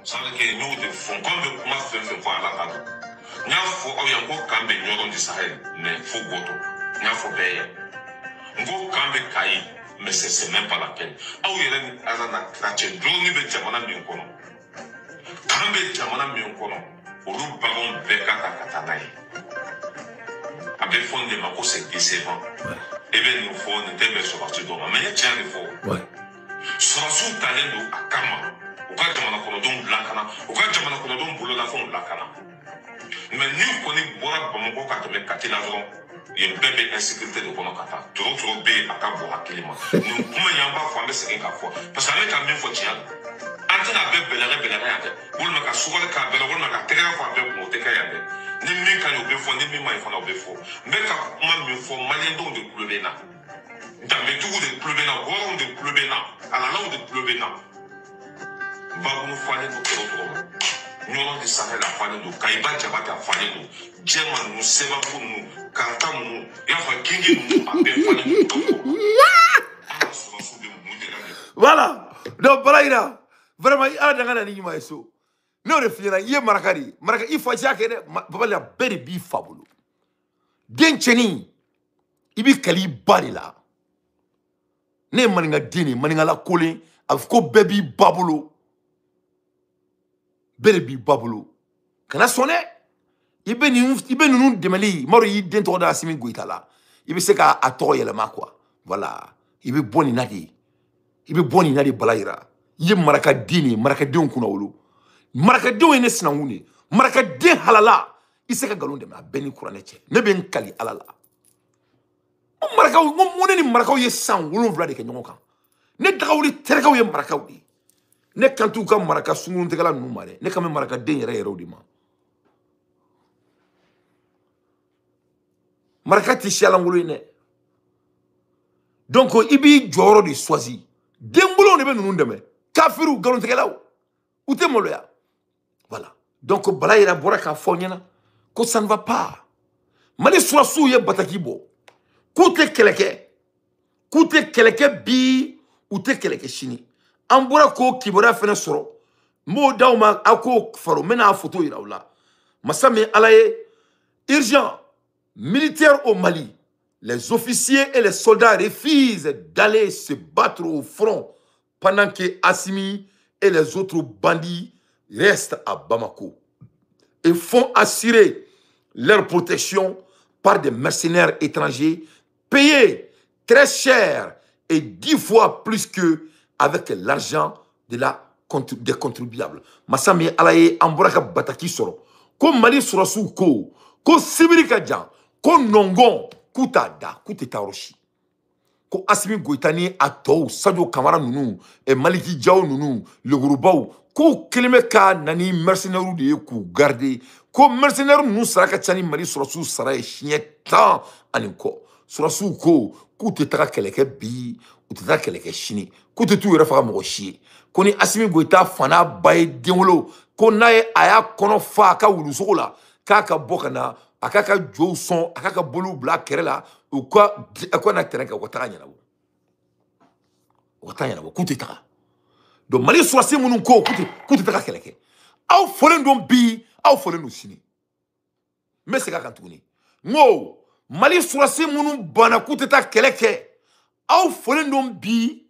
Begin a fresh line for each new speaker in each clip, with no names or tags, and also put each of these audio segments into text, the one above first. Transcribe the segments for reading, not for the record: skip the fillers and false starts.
Ça veut dire que nous de fond, comme le comment fait pour la table. N'y a faut encore quand même nous du Sahel, mais faut goto. N'y a faut payer. Ngo quand même caï, mais c'est même pas la peine. Ah oui, elle a na craché, drone be jamana mi kono. Quand be jamana mi kono, olu bagon beka katanaï. Avec fond de ma cause c'est décevant. Et bien nous faut ne t'aimer sur partie d'homme, mais il y a tiens il faut. Ouais. Sur sous talent à Kama. Uka jamana kono don blakana, uka jamana kono don bolo la fond blakana. Mais nous connaissons Bora Bamako quand on met Katila Zon, il y a une belle insécurité de Kono Kata. Trop B à Kabo à Kilima. Nous pouvons y avoir formé ce qu'il y a fois. Parce qu'avec un même fotien, Antin a belle belle. Vous ne m'avez souvent le cas, vous ne m'avez pas fait pour te cailler. Ni mi kan yo befo, ni mi ma ifana befo. Mais quand on me faut malien donc de plebena. Dans mes tours de plebena, goron de plebena, à la langue de plebena. Va vous faire pour trop. Nous, Sahel a fallu nous, Kaïba Djabata a fallu nous, Djeman nous, Sebakou nous, Kantam nous, Yafa Kingi nous, Abé fallu nous.
Voilà. Donc, voilà, vraiment, il y a des gens qui sont non réfléchis, il y a Marakari. Marakari, il faut dire que Baba la belle bi fabuleux. Dencheni, il bi kali bari la. Ne maninga dini, maninga la kole, afko baby babulo. Belebi babulo kana sonné ibe nous demali maro yi dentro da Assimi Goïta la ibe se ka ato yelema quoi voilà ibe boni nadi balayira ye maraka dini maraka den kuna wolo maraka den ne sinawune maraka den halala ise ka galon de ma beni kurane che ne ben kali alala maraka mo ne ni maraka ye san wolo vla de ke nyonka ne dagawli terekaw ye maraka wi ne kantu ka maraka sungun tegala nu mare ne kam maraka den yere o di ma maraka ti shala ngulu ne donc ibi joro di soisi dembulo ne be nu ndeme kafiru galon tegala ou te moloya voilà donc balayira boraka fonyana ko ça ne va pas mali surasu ye bataki bo ku te keleke bi ou te keleke chini Ambura ko kibora fene soro mo dauma ako faro mena photo iraula masame alaye urgent militaire au Mali les officiers et les soldats refusent d'aller se battre au front pendant que Assimi et les autres bandits restent à Bamako et font assurer leur protection par des mercenaires étrangers payés très cher et 10 fois plus que avec l'argent des contribuables. Masami alaye amboraka bataki soro. Ko Mali surasu ko sibiri kajan, ko nongon, kutada, kuteta oroshi. Ko Assimi Goïta ni atou, Sadio Kamara nunu, et Maliki Diao nunu, le Gouroubaou, ko kelimeka nani mercenaires de ku garder, ko mercenaires nunu saraka tchani Mali surasu saraye chietan aninko. Surasu ko, kuteta keleke bi, kuteta keleke chini. Koute tout yɛrɛ faga mɔgɔ si ye ko ni Assimi Goïta fana ba ye denwolo ko n'a ye a y'a kɔnɔ fa a ka wulusogo la k'a ka bɔ ka na a k'a ka jow sɔn a k'a ka bolow bila kɛrɛ la u ka na tɛrɛn kɛ u ka taga ɲɛnabɔ k'u tɛ taga donc Mali surasi minnu ko k'u tɛ taga kɛlɛ kɛ aw fɔlen don bi aw fɔlen don sini n bɛ segin a kan tuguni n ko Mali surasi minnu banna k'u tɛ taa kɛlɛ kɛ aw fɔlen don bi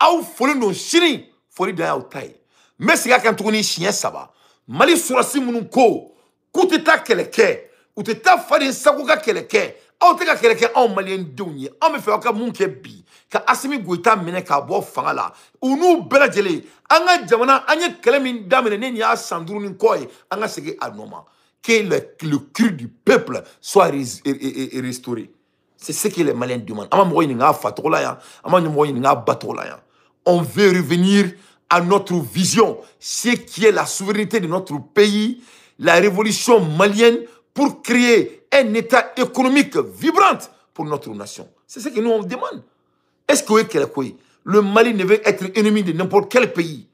aw fɔlen don sini foli da y'aw ta ye n bɛ segin a kan tuguni siɲɛ 3 Mali surasi minnu ko k'u tɛ taa kɛlɛ kɛ u tɛ taa Faden Sago ka kɛlɛ kɛ aw tɛ ka kɛlɛ kɛ anw maliyɛn denw ye anw bɛ fɛ aw ka mun kɛ bi ka Assimi Goïta minɛ k'a bɔ fanga la u n'u bɛɛ lajɛlen an ka jamana an ye kɛlɛ min daminɛ ne nin y'a san 5 ni kɔ ye an ka segin a nɔ ma que le cri du peuple soit restauré. C'est ce que les Maliens demandent. On veut revenir à notre vision, ce qui est la souveraineté de notre pays, la révolution malienne pour créer un état économique vibrant pour notre nation. C'est ce que nous on demande. Est-ce que le Mali ne veut être ennemi de n'importe quel pays?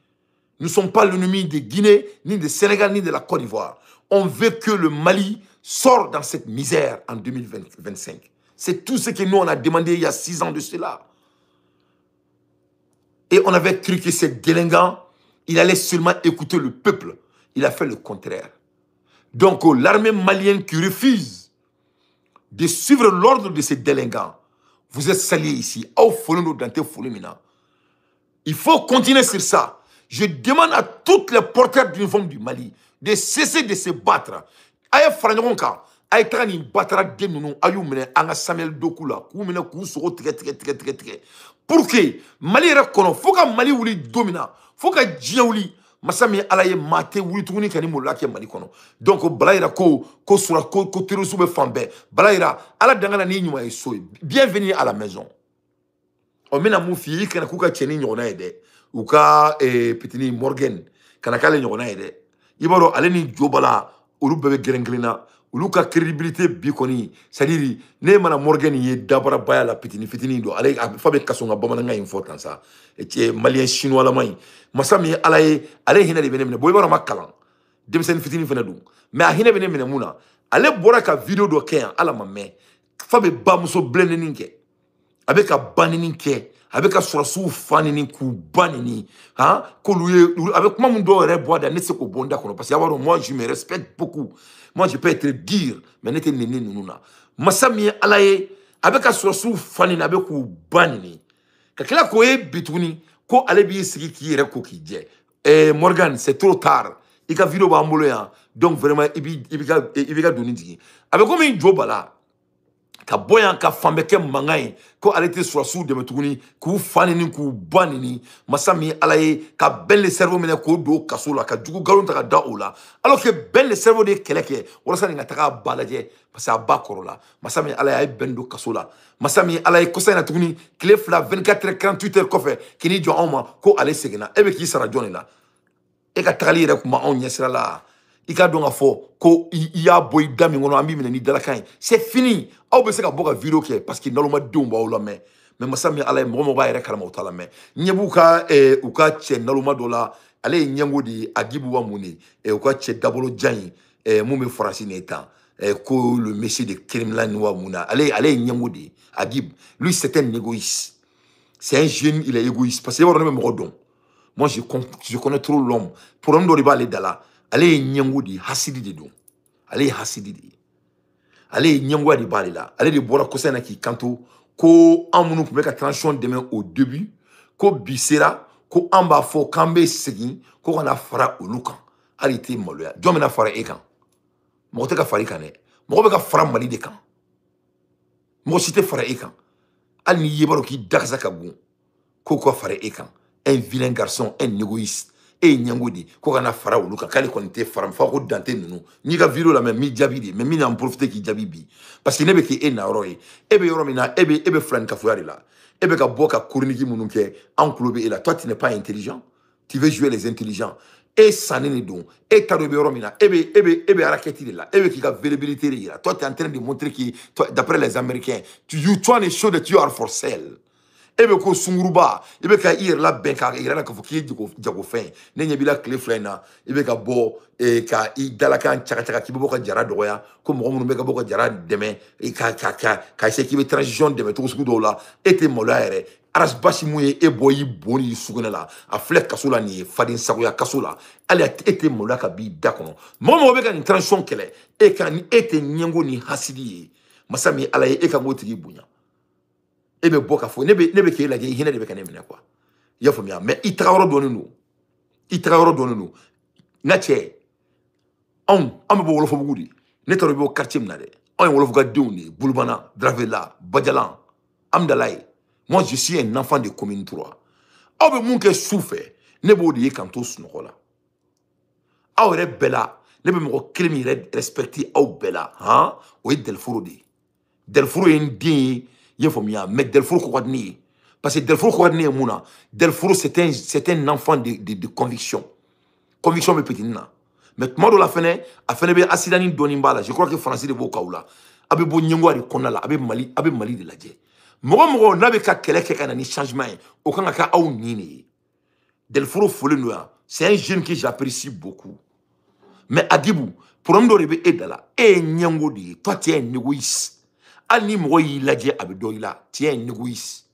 Nous ne sommes pas l'ennemi de Guinée, ni de Sénégal, ni de la Côte d'Ivoire. On veut que le Mali sorte dans cette misère en 2025. C'est tout ce que nous on a demandé il y a 6 ans de cela. Et on avait cru que ces délinquants Il allait seulement écouter le peuple. Il a fait le contraire. Donc, l'armée malienne qui refuse de suivre l'ordre de ces délinquants, vous êtes saliés ici. Il faut continuer sur ça. Je demande à toutes les porteurs d'uniforme du Mali de cesser de se battre. Aye Franjonka, aye Tani battra de nous, ayu mene, anga Samuel Dokula, koumene kousoro tike. Pour que Mali reconnaisse, faut que Mali ouli domina, faut que Djia ouli, Masami alaye mate ouli touni kani moulaki Mali kono. Donc balaira ko sura ko terusu be fambe, balaira ala dangana ni nyuma esoy. Bienvenue à la maison. On mena moufi kana kuka cheni nyona ede. Uka petini Morgan kana kale nyona ede. Ibaro aleni jobala olu bebe gerenglina olu ka crédibilité bikoni c'est-à-dire ne mana Morgan ye dabara baya la petini fitini do ale fabe kasonga bamananga important ça et malien chinois la mai masami alaye ale hina de benemne boy bara makalan demsen fitini fena dum mais a hina benemne muna ale bora ka video do ken ala mamme fabe ba muso blende ninke avec a banninke avec un sourasou fanini ku banini hein koluye avec moi mon dos bois da netse ko bonda kono parce que moi je me respecte beaucoup, moi je peux être dire mais n'était nini nuna masami alaye avec un sourasou fanini avec ku banini kakela ko e bituni ko ale bi sigi ki re ko ki je Morgan c'est trop tard il ka vidéo ba mbolo ya donc vraiment il ga doni digi avec comme une jobala ka boyan ka fambeke mangai ko arrêter sur sous de metuguni ku fanini ku banini masami alaye ka ben le cerveau mena ko do kasola ka jugu galon ta da ola alors que ben le cerveau de keleke wala sa nga taka balaje parce que ba korola masami alaye ben do kasola masami alaye ko sa na tuguni clé fla 24 heures 48 heures kofe kini jo oma ko ale segena ebe ki sara jonela e ka tali re kuma on nyesra la ika donga fo ko iya boy dami ngono ambi mena ni dala kan c'est fini aw be se ka boka vidéo ke parce que naloma domba wala mais masami ala mo ba yere kalama utala mais nyebuka uka che naloma dola ale nyango di agibu wa muni uka che dabolo jani mume farasi neta ko le monsieur de Kremlin wa muna ale nyango di agib lui c'est un égoïste, c'est un jeune, il est égoïste parce que il va même rodon. Moi je connais trop l'homme pour homme do riba aller dala ale nyango di hasidi de don ale hasidi di ale nyango di balila ale de bora ko sena ki kanto ko amunu ko ka transition demain au début ko bisera ko amba fo kambe segi ko kana fara olukan arité maloya jomena fara ekan mo te ka fari kané mo be ka fara mali de kan mo cité fara ekan al ni yebaro ki dakasa ka gun ko fara ekan un vilain garçon, un égoïste. Et nyangodi ko kana fara uluka kali konte fara fa ko dante nunu ni ka vidéo la même mi jabidi mais mi na en profiter ki jabibi parce que nebe ki e na roy ebe yoromina ebe flan ka fuyari la ebe ka boka kourniki mununke en club et là toi tu n'es pas intelligent, tu veux jouer les intelligents et sanene don et ta ebe yoromina ebe araketi la ebe ki ka visibilité là toi tu es en train de montrer que d'après les américains you trying to show that you are for sale. Ebe ko sunguruba ebe ka ir la ben ka ira ka foki jago fin ne nyebila clé flena ebe ka bo ka I dala kan chaka ki bo ka jara doya ko mo mo be ka bo ka jara deme ka se ki be transition deme to su do la ete molaire aras bashi muye e boyi boni suguna la a flek kasula ni fadin sagoya kasula ale ete molaka bi dakono mo be ka ni transition kele e kan ete nyengo ni hasidi masami alaye e ka ngoti bunya ebe boka fo nebe ke la hina de be kanemena quoi ya fo mia mais il travaille donne nous ngache on bo wolo fo bugudi ne toro bo quartier mnade on wolo fo ga dewni bulbana dravela badjalan amdalay moi je suis un enfant de commune 3 abe munke souffre ne bo di kanto sunola awre bela nebe mo kelmi respecter aw bela ha o delfuro ndi yefomia mais Delfour Kouadni parce que Delfour Kouadni mouna Delfour c'est un enfant de conviction me petit na mais moi de la fene a fene be asidani donimbala je crois que français de bokaula abe bo nyengwari konala abe mali de ladje mo na be ka keleke kana ni changement o kan ka aw nini Delfour folé noya c'est un jeune que j'apprécie beaucoup mais Agibou pour homme de rebe edala e nyengodi toi tu es un égoïste. Al ni mo yi ladje abedoila tien égoïste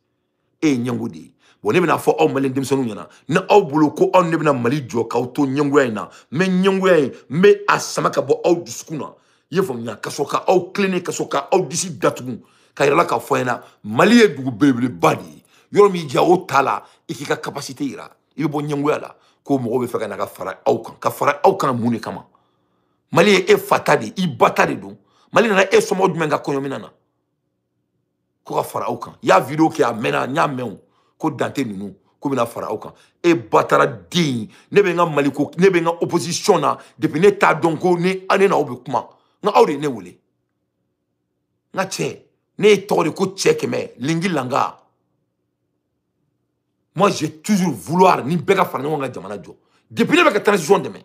et nyangodi bon ne bena fo aw malen demsonu nyana na aw bolo ko on ne bena mali jo ka to nyangoya na me nyangoya me asamaka bo aw diskuna ye fo nya kasoka aw cleaner kasoka aw disi datugu ka yira ka fo na mali e dugu belebele badi yoro mi ja o tala ikika capacité ira ibe bo nyangoya la ko mo be faka na ka fara aw kan muni kama mali e fatade I batade do mali na e somo dumenga konyomina na ko ka fara aw kan ya video ki a mena nya men ko dante nunu ko bina fara aw kan e batara din ne be nga mali ko ne be nga opposition na depuis ne ta donc ni ane na obi kuma nga awde ne wole nga che ne tori ko che keme lingi langa. Moi j'ai toujours vouloir ni beka fara nga jamana jo depuis ne beka transition demain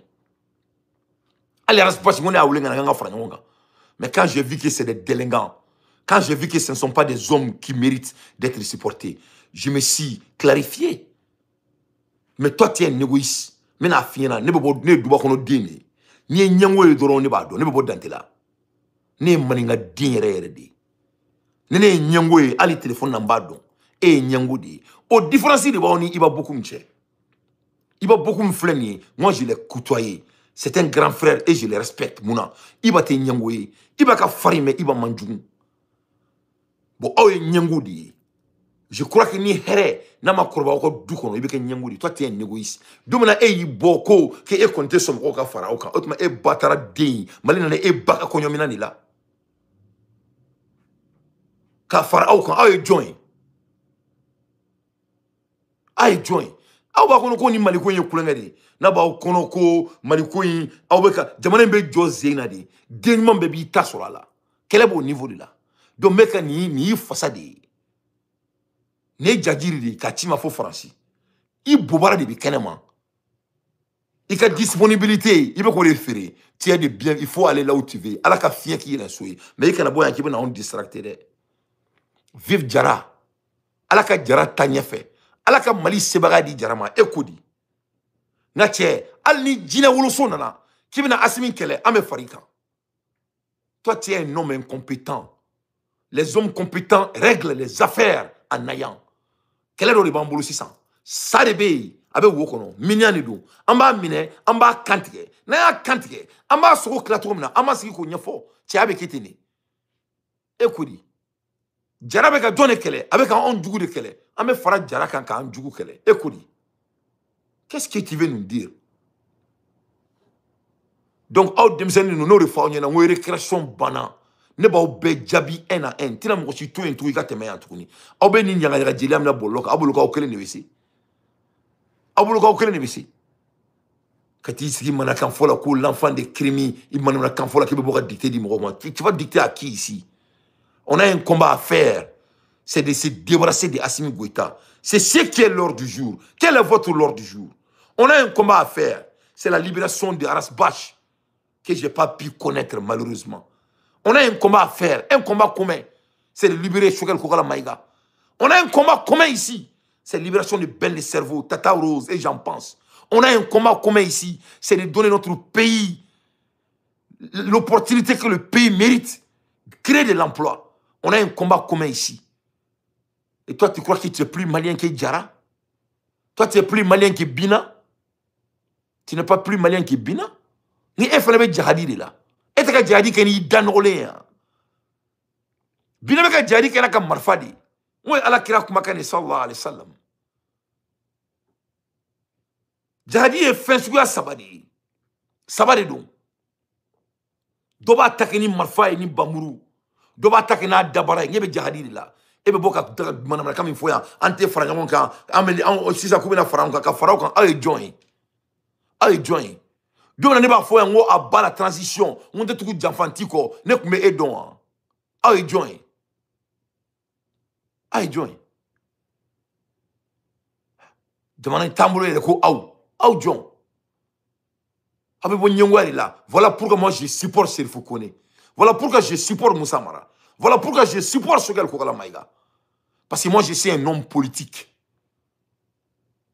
allez raspache ngone awule nga fara nga. Mais quand j'ai vu que c'est des délinquants, quand j'ai vu que ce ne sont pas des hommes qui méritent d'être supportés, je me suis clarifié. Mais toi, tu es un égoïste. Mais na fina, ne bobo ne duba kono dini. Ni nyango e doro ne bado, ne bobo dantela. Ne maninga din yere de. Ne nyango e ali téléphone na bado. E nyango de. Au différence de ba oni iba beaucoup mche. Iba beaucoup mfleni. Moi je l'ai côtoyé. C'est un grand frère et je le respecte mouna. Iba te nyango e. Iba ka farime iba manjung. Bon, oh, Nyangudi. Je crois que ni here, na ma korba ko dukono, ibe ke Nyangudi. Toi, tu es un égoïste. Domina e boko, ke e konte som ko ka fara oka. Otma e batara dei. Malina ne e baka konyomina ni la. Ka fara oka, ay join. Ay join. Aw ba kono ko ni maliko yin kulenga de. Na ba kono ko maliko yin, aw be ka jamana be joze na de. Denman be bi tasora la. Quel est au niveau de là? Donc, meka ni façade. Ne jadiri de katima fo franci. I bobara de bi kenema. I ka disponibilité, il peut qu'on référer. Tu as de bien, il faut aller là où tu veux. Ala ka fien qui est là soué. Mais il y a un qui na on distracté. Vive Jara. Ala ka Jara tanya fait. Ala ka Mali sebaga di Jarama ekodi. Na tie al ni jina wolo sonana. Qui vient Asimin Kele ame farika. Toi tu es un homme incompétent. Les hommes compétents règlent les affaires en ayant. Quel est le bambou 600? Ça débé, avec Wokono, Mignanido, Amba Mine, Amba Kantige, Naya Kantige, Amba Soro Klatomna, Amba Siko Nyafo, Tiabe Kitini. Écoutez, Jarabeka donne Kele, avec un Ondjougou de Kele, Ame Farad Jarakanka Ondjougou Kele. Écoutez, qu'est-ce que tu veux nous dire? Donc, out de nous nous réformer, nous récréation banane. Ne ba be jabi en à un tina mo ci to en to ikate me antukuni obe ni nyanga ga jeli amna boloka abuluka okele ne wisi abuluka okele ne wisi kati sigi mana kan fola ko l'enfant de crimi il mana kan fola ke be boka dicter di mo tu vas dicter à qui ici? On a un combat à faire, c'est de se débarrasser de Assimi Goïta. C'est ce qui est l'ordre du jour. Quel est votre ordre du jour? On a un combat à faire, c'est la libération de Aras Bach que j'ai pas pu connaître malheureusement. On a un combat à faire, un combat commun. C'est de libérer Choguel Kokala Maïga. On a un combat commun ici. C'est la libération de Ben le cerveau, Tata Rose et j'en pense. On a un combat commun ici. C'est de donner notre pays l'opportunité que le pays mérite. Créer de l'emploi. On a un combat commun ici. Et toi, tu crois que tu es plus malien que Diara? Toi, tu es plus malien que Bina? Tu n'es pas plus malien que Bina? Ni FNB Djihadi là. Et tu as Djihadi qui est danolé. Bina beka Djihadi qui est là marfadi. Moi, Allah kira kumakane sallallahu alayhi wa sallam. Djihadi est fin sur sabadi. Sabadi donc. Doba attaquer ni marfa ni bamuru. Doba attaquer na dabara. N'y a pas Djihadi là. Et bien, boka manamana comme il faut ya. Ante farangon kan. Ameli an sisa kubina farangon ka farangon kan. Allez join. Allez join. Donc on ne pas faut ngo aba la transition. On te tout d'enfantiko. Ne kume edon. Allez join. Allez join. Demandez tambour et ko au join. Avec bon nyongwari là. Voilà pourquoi moi je supporte Serifou Kone. Voilà pourquoi je supporte Moussa Mara. Voilà pourquoi je supporte Choguel Kokala Maïga. Parce que moi, je suis un homme politique.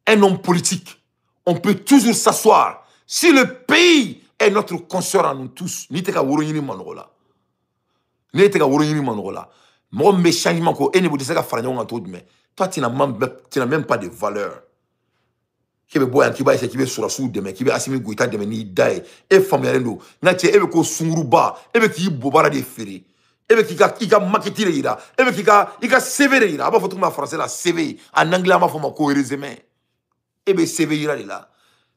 Un homme politique. On peut toujours s'asseoir. Si le pays est notre consort à nous tous, ni te ka woroyini manola. Ni te ka woroyini manola. Moi, mes changements ko ene bodi saka faranya nga to dme. Toi, tu n'as même pas de valeur. Qui veut boire, qui va essayer, qui veut sur la soude demain, qui veut assimiler Goïta demain, ni d'aïe. Et famille, n'a tu ebe ko sunguruba, ebe ki bobara de ferry. Ebe ki ka maketi le ira, ebe ki ka CV le ira. Aba faut ma français la CV, en anglais ma faut ma ko résumé. Ebe CV ira là.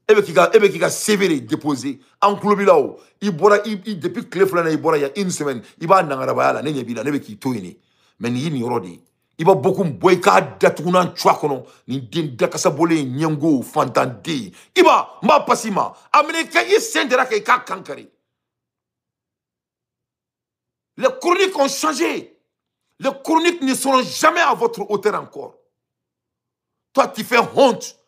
Ebe ki ka CV le déposer. En club là où, il bora depuis clé flana il bora il y a une semaine, il va nangara ba la nenye bila, ebe ki toyini. Mais ni ni rodi. Il va beaucoup boy ka datunan chwakono ni din dakasa bole nyango fantandi iba mba pasima américain yi sendera ke ka kankari. Les chroniques ont changé. Les chroniques ne seront jamais à votre hauteur encore. Toi tu fais honte.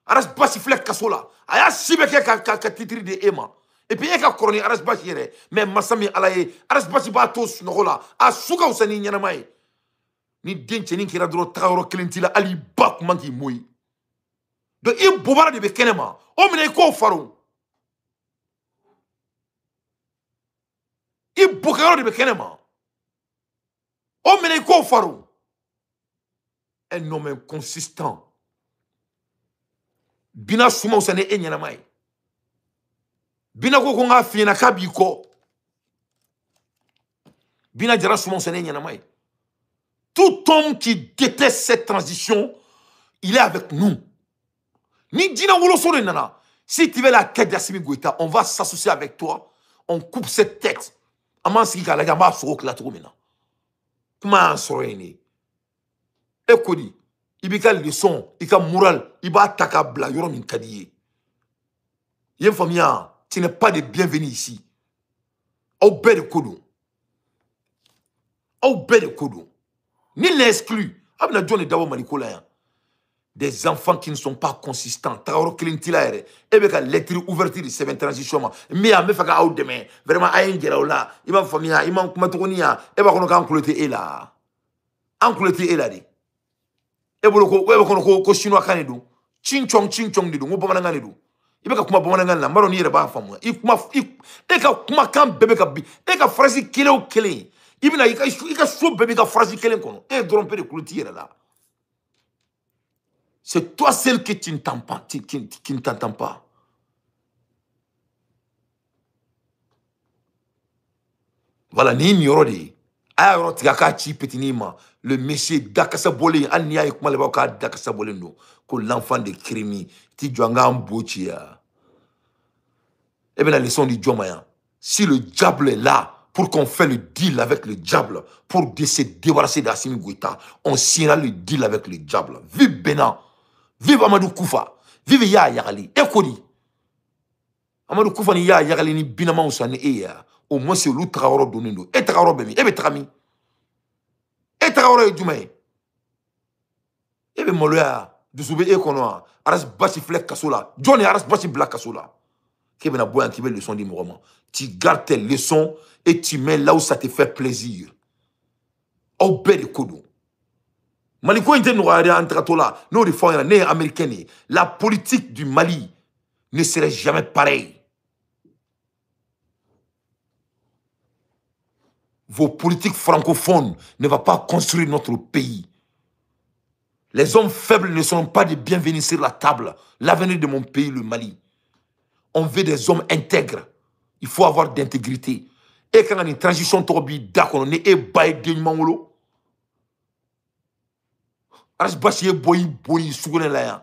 Aras basi flek kasola aya sibeke ka titri de ema et puis ka chronique aras basi yere mais masami alaye aras basi ba to nogola a suka usani nyanamai. Ni denche ni kira dro Traoré kelentila ali bak manki moy do i bobara de be kenema o mine ko faro i bokaro de be kenema o mine ko faro un homme inconsistant bina suma usane enyana mai bina ko nga fina kabiko bina jara suma usane enyana mai. Tout homme qui déteste cette transition, il est avec nous. Ni dina wolo so de nana. Si tu veux la quête d'Assimi Goïta, on va s'associer avec toi. On coupe cette tête. Aman si ka la gamba so ko la to mena. Comment so ene? E kodi, ibika leçon, ika moral, iba taka bla yoro min kadiye. Yen famia, tu n'es pas de bienvenu ici. Au bel de kodo. Au bel de kodo. Ni l'exclut. Abna John et Dawo Malikola. Des enfants qui ne sont pas consistants. Traoré Kelentila ere. Ebe ka lettre ouverture de 7 transition. Mais a me faka out demain. Vraiment ayen gera là. Iba famia, iman kuma tokonia. Eba kono ka enculete e là. Enculete e là de. Ebo ko chinois kanedu. Ching chong de do. Ngo bomana ngane do. Ibe ka kuma bomana ngane la. Maro ni ere ba famu. E ka kuma kan bebe ka bi. E ka phrase kele o kele. Ibina ika so bébé ka phrase kelen kono et tromper de clôture là. C'est toi celle que tu n'entends pas, qui ne t'entend pas. Voilà, ni ignoré. Ayoro tigaka chi petinima le monsieur Dakasa Bolé ania et kuma le baka Dakasa Bolé no ko l'enfant de Krimi ti juanga mbochia. Et bien la leçon du Djomaya. Si le diable est là pour qu'on fait le deal avec le diable, pour se débarrasser d'Assimi Goïta, on signera le deal avec le diable. Vive Bénin, vive Amadou Koufa, vive Ya Yagali, Ekodi. Amadou Koufa ni Ya Yagali ni Binama Oussane Eya, au moins c'est l'autre Traoré donné nous. Et Traoré Bemi, et Betrami. Et Traoré Djoumaï. Et bien Moloya, Dousoube Ekonoa, Aras Bassi Flek Kasola, Johnny Aras Bassi Black Kasola. Qui est bien qui veut leçon du mouvement. Tu gardes tes leçons et tu mets là où ça te fait plaisir. Au bel de Kodo. Maliko inte nous a entre là. Nous les fonds américains. La politique du Mali ne serait jamais pareille. Vos politiques francophones ne vont pas construire notre pays. Les hommes faibles ne sont pas des bienvenus sur la table. L'avenir de mon pays, le Mali. On veut des hommes intègres. Il faut avoir d'intégrité. Et quand on a une transition, on est baillé de Mangolo. Arasbashi boyi sougone la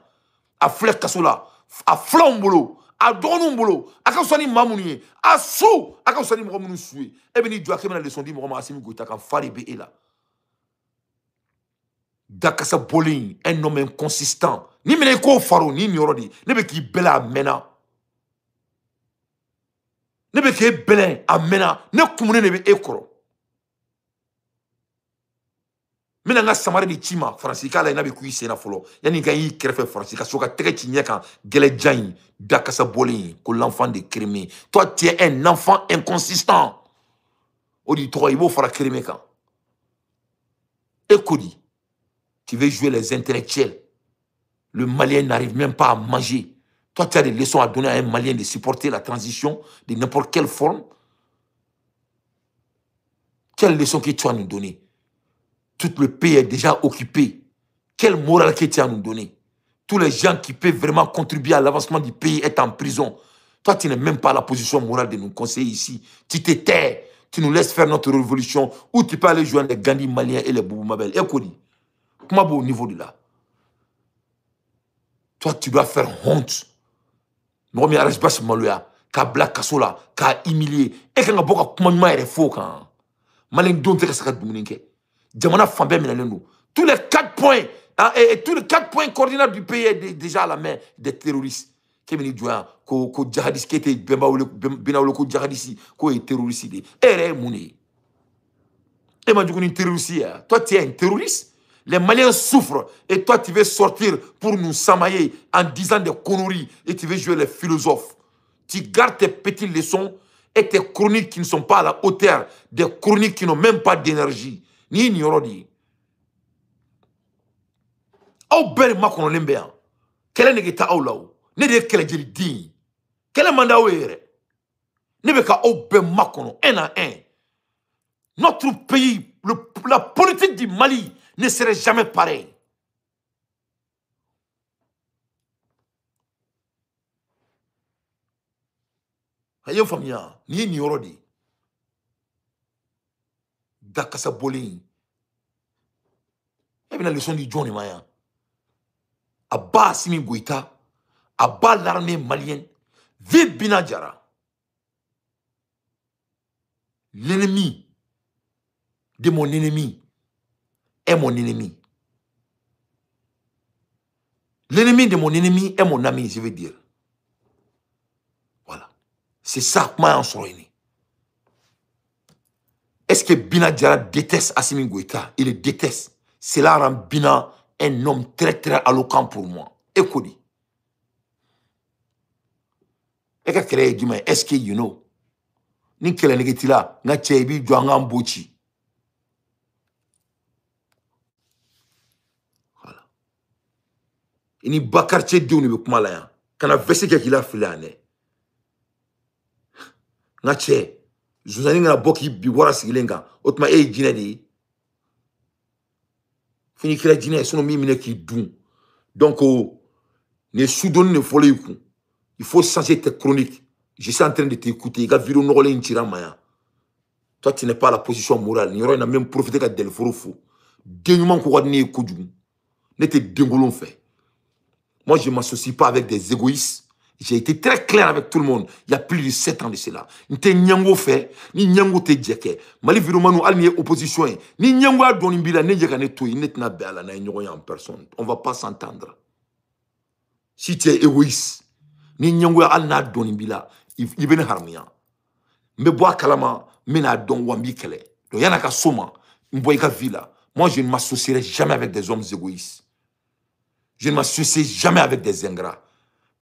a flek kasola a flambolo a donumbolo a ka soni mamouni a sou a ka soni moumou soué et bien il doit que la leçon dit moumou Assimi Goïta kan fari be là Dakasa Bolin un homme inconsistant ni mene ko faro ni nyorodi ne be ki bela mena ne be ke belen amena ne kumune ne be ekoro mina nga samari di chima Francis kala ina be ku isena folo yani ga yi krefe Francis ka soka tege chinya kan gele jain Dakasa Bolin ko l'enfant de Krimi. Toi tu es un enfant inconsistant odi to ibo fara Krimi kan ekodi tu veux jouer les intellectuels. Le Malien n'arrive même pas à manger. Toi, tu as des leçons à donner à un Malien de supporter la transition de n'importe quelle forme. Quelle leçon que tu as à nous donner? Tout le pays est déjà occupé. Quelle morale que tu as à nous donner? Tous les gens qui peuvent vraiment contribuer à l'avancement du pays sont en prison. Toi, tu n'es même pas à la position morale de nous conseiller ici. Tu te tais, tu nous laisses faire notre révolution, ou tu peux aller joindre les Gandhi maliens et les Boubou Mabel. Et Kodi, comment au niveau de là? Toi, tu dois faire honte. Nous sommes arrêtés par Maloya, Kabla Kasola, Ka humilié, et quand on a comment il faut quand Malin don't take a Dominique. Jamana Fambé Minaleno. Tous les 4 points, et tous les 4 points coordinateurs du pays est déjà à la main des terroristes. Kemini Djoua, ko djihadiste qui était Benaoloko djihadiste, ko est terroriste. Et Mouni. Et moi, je suis un terroriste. Toi, tu es un terroriste. Les Maliens souffrent. Et toi, tu veux sortir pour nous samailler en disant des conneries. Et tu veux jouer les philosophes. Tu gardes tes petites leçons et tes chroniques qui ne sont pas à la hauteur. Des chroniques qui n'ont même pas d'énergie. Ni ignorodi. Au bel makono lembéan. Quel est le geta au lao? Ne de quel est le digne? Quel est le mandat au ere? Ne be ka au bel makono, un à un. Notre pays, la politique du Mali ne serait jamais pareille. Ayo famia, ni orodi. Dakasa bolin. Et bien la leçon du Johnny Maya. Abba Simi Goïta, Abba l'armée malienne, Vive Binadjara. L'ennemi de mon ennemi est mon ennemi. L'ennemi de mon ennemi est mon ami, je veux dire. Voilà. C'est ça que moi en soirée. Est-ce que Binadjara déteste Assimi Goïta? Il le déteste. Cela rend Bina un homme très très alloquent pour moi. Écoutez. Est-ce que you know? Ni kele negetila na chebi joanga mbochi. Voilà. Ini bakarche diou ni be kumala ya. Kana vese ke kila filane. Na che zuzani na boki bi wara sigilenga. Otma jine di. Fini kila jine sono mi mine ki dun. Donc ne soudon ne folé ku. Il faut changer tes chroniques. Je suis en train de t'écouter. Toi, tu n'es pas à la position morale. Il y a même profité de Delphorofo. Dénuement qu'on va donner Koudjou. N'était déngolon fait. Moi, je ne m'associe pas avec des égoïstes. J'ai été très clair avec tout le monde. Il y a plus de 7 ans de cela. N'était nyango fait, ni nyango te djeke. Mali virumanu al ni opposition. Ni nyango a donné bila, ni djekane tout. Il n'est pas belle, na nyango en personne. On ne va pas s'entendre. Si tu es égoïste, ni nyango al na donné bila. Il vient harmonia. Me bois kalama, mena don wambi kele. Donc yana ka soma, mboy ka villa. Moi je ne m'associerai jamais avec des hommes égoïstes. Je ne m'associerai jamais avec des ingrats.